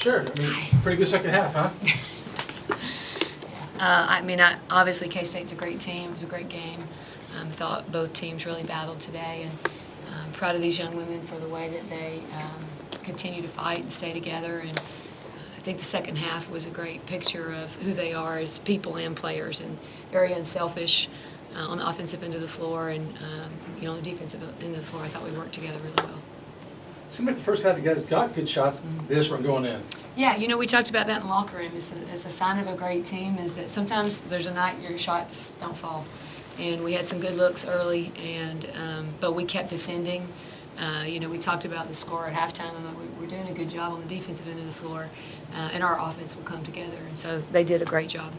Sure. I mean, pretty good second half, huh? Obviously K-State's a great team. It was a great game. I thought both teams really battled today, and I'm proud of these young women for the way that they continue to fight and stay together. And I think the second half was a great picture of who they are as people and players, and very unselfish on the offensive end of the floor, and on the defensive end of the floor. I thought we worked together really well. Seemed like the first half you guys got good shots. This one going in. Yeah, we talked about that in the locker room. It's a sign of a great team is that sometimes there's a night your shots don't fall. And we had some good looks early, but we kept defending. We talked about the score at halftime. We're doing a good job on the defensive end of the floor, and our offense will come together. And so they did a great job.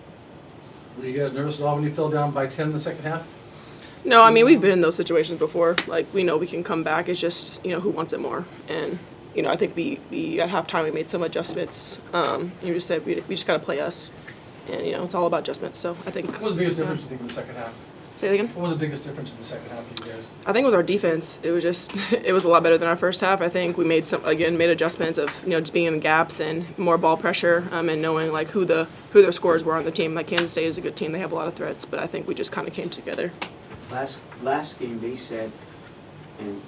Were you guys nervous at all when you fell down by 10 in the second half? No, I mean, we've been in those situations before. Like, we know we can come back. It's just, who wants it more. And, I think we at halftime, we made some adjustments. You just said we just got to play us. And, it's all about adjustments. So I think. What was the biggest difference, you think, in the second half? Say that again? What was the biggest difference in the second half for you guys? I think it was our defense. It was just, it was a lot better than our first half. I think we made adjustments of, just being in gaps and more ball pressure, and knowing, like, who their scorers were on the team. Like, Kansas State is a good team. They have a lot of threats. But I think we just kind of came together. Last game they said, and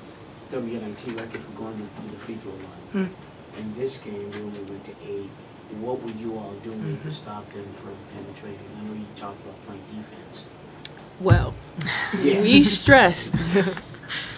WNIT record for going to the free throw line. In this game, we only went to 8. What were you all doing to stop them from penetrating? I know you talked about playing defense. Well, we stressed.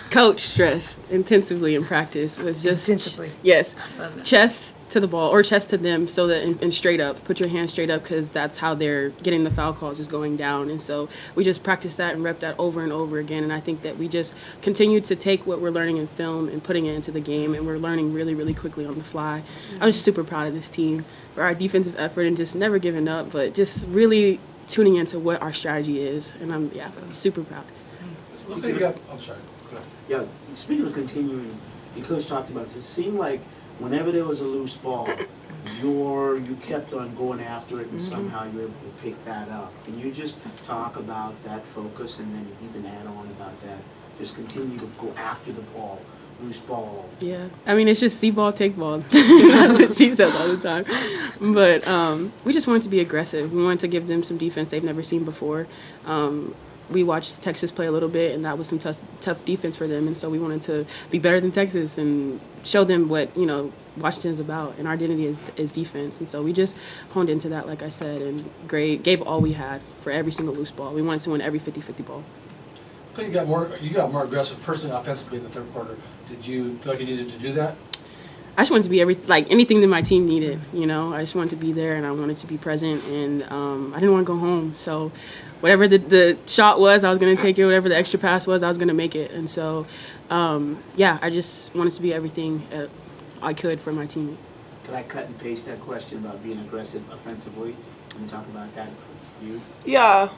Coach stressed intensively in practice. Was just Intensively. Yes, Love that. chest to the ball or chest to them, so that and straight up. Put your hands straight up, because that's how they're getting the foul calls, is going down. And so we just practiced that and rep that over and over again. And I think that we just continued to take what we're learning in film and putting it into the game, and we're learning really, really quickly on the fly. I was super proud of this team for our defensive effort and just never giving up, but just really tuning into what our strategy is. And I'm super proud. I'm sorry. Go ahead. Yeah, speaking of continuing, the coach talked about it. It seemed like whenever there was a loose ball, you kept on going after it, and somehow you were able to pick that up. Can you just talk about that focus, and then even add on about that? Just continue to go after the ball, loose ball. Yeah, I mean, it's just see ball, take ball. That's what she says all the time. But we just wanted to be aggressive. We wanted to give them some defense they've never seen before. We watched Texas play a little bit, and that was some tough defense for them. And so we wanted to be better than Texas and show them what, Washington is about. And our identity is defense. And so we just honed into that, like I said, and gave all we had for every single loose ball. We wanted to win every 50-50 ball. I think you got more aggressive personally offensively in the third quarter. Did you feel like you needed to do that? I just wanted to be anything that my team needed, I just wanted to be there, and I wanted to be present, and I didn't want to go home. So whatever the shot was, I was going to take it. Whatever the extra pass was, I was going to make it. And so, I just wanted to be everything I could for my team. Could I cut and paste that question about being aggressive offensively? Can you talk about that for you? Yeah,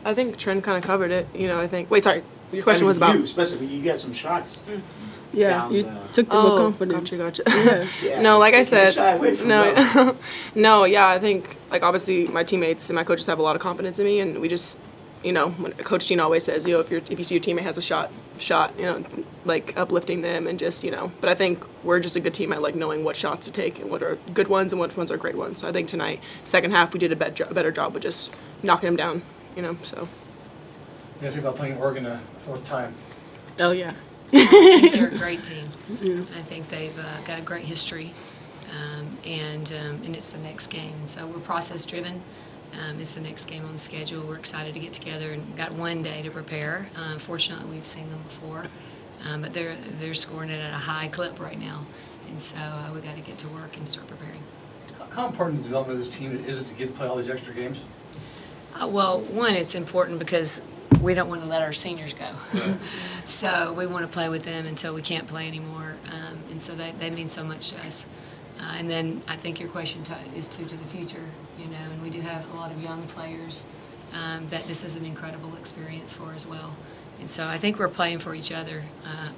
I think Trent kind of covered it. I think. Wait, sorry. Your question was about. You, especially when you got some shots. Yeah, you took the book confidence. Gotcha. Yeah. No, like I said, Shy away from no, those. no, yeah, I think, obviously my teammates and my coaches have a lot of confidence in me, and we just, when Coach Tina always says, if you see your teammate has a shot, uplifting them and just, but I think we're just a good team at, knowing what shots to take and what are good ones and which ones are great ones. So I think tonight, second half, we did a better job with just knocking them down, so. You guys think about playing Oregon a fourth time? Oh, yeah. I think they're a great team. I think they've got a great history, and it's the next game. And so we're process-driven. It's the next game on the schedule. We're excited to get together and got one day to prepare. Fortunately, we've seen them before, but they're scoring it at a high clip right now. And so we got to get to work and start preparing. How important the development of this team is it to get to play all these extra games? Well, one, it's important because we don't want to let our seniors go. So we want to play with them until we can't play anymore. And so they mean so much to us. And then I think your question is to the future, and we do have a lot of young players that this is an incredible experience for as well. And so I think we're playing for each other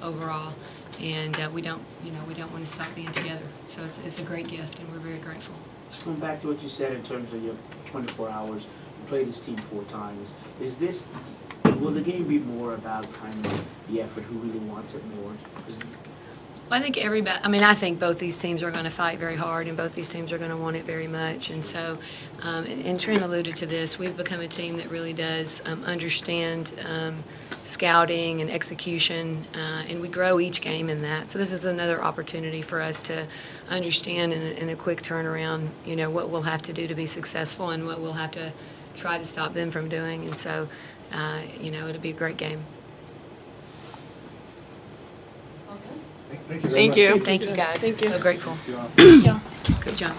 overall, and we don't want to stop being together. So it's a great gift, and we're very grateful. Just going back to what you said in terms of your 24 hours, you played this team 4 times. Will the game be more about kind of the effort, who really wants it more? Well, I think I think both these teams are going to fight very hard, and both these teams are going to want it very much. And so, and Trent alluded to this, we've become a team that really does understand scouting and execution, and we grow each game in that. So this is another opportunity for us to understand in a quick turnaround, what we'll have to do to be successful and what we'll have to try to stop them from doing. And so, it'll be a great game. Thank you very Thank much. you. Thank you, guys. Thank you. So grateful. Good job. Good job.